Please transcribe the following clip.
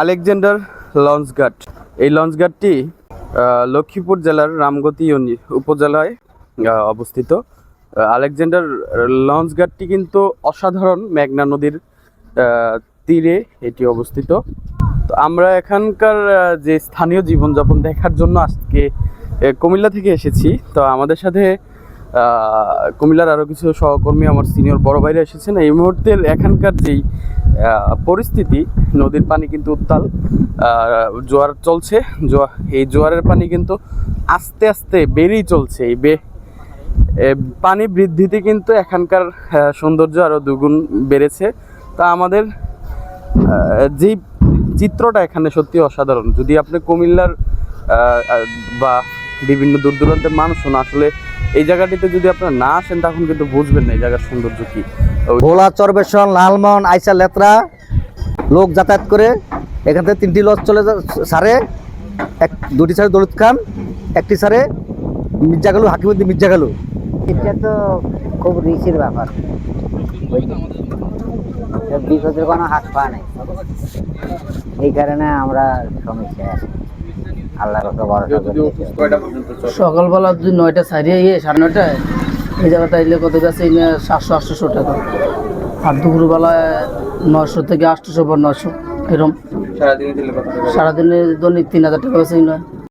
Alexander লঞ্চঘাট। এই লঞ্চঘাটটি লক্ষ্মীপুর জেলার রামগতি উপজেলায় অবস্থিত। আলেকজান্ডার লঞ্চঘাটটি কিন্তু অসাধারণ, মেঘনা নদীর তীরে এটি অবস্থিত। তো আমরা এখানকার যে স্থানীয় জীবনযাপন দেখার জন্য আজকে কুমিল্লা থেকে এসেছি। তো আমাদের সাথে কুমিল্লার আরও কিছু সহকর্মী, আমার সিনিয়র বড় ভাইরা এসেছেন। এই মুহূর্তের এখানকার যেই পরিস্থিতি, নদীর পানি কিন্তু উত্তাল, জোয়ার চলছে। এই জোয়ারের পানি কিন্তু আস্তে আস্তে বেড়েই চলছে। এই পানি বৃদ্ধিতে কিন্তু এখানকার সৌন্দর্য আরও দুগুণ বেড়েছে। তা আমাদের যেই চিত্রটা এখানে সত্যি অসাধারণ। যদি আপনি কুমিল্লার বা বিভিন্ন দূর দূরান্তের মানুষ হন, আসলে এই জায়গাটিতে যদি আপনারা না আসেন তখন কিন্তু বুঝবেন না এই জায়গার সৌন্দর্য কি। ভোলা, চরবেশন, লালমন, আইসা, লেত্রা লোক যাতায়াত করে। এখান থেকে 3টি লঞ্চ চলে সারে, দুটি সারে দৌলত খান, একটি সারে মির্জাগালু, হাকিমুদ্দিন মির্জাগালু। এটা তো খুব রিস্কের ব্যাপার, বিপদের কোনো হাত পা নেই। এই কারণে আমরা সমস্যায় আছি। আল্লাহর উপর ভরসা করি। সকালবেলা যদি 9টা সারিয়ে 9:30 এই জায়গাটা এলে কত গেছে 700-800 টাকা, আর দুপুরবেলায় 900 থেকে 800 বা 900 এরকম। সারাদিনে দৈনিক 3000 টাকা বেশি নয়।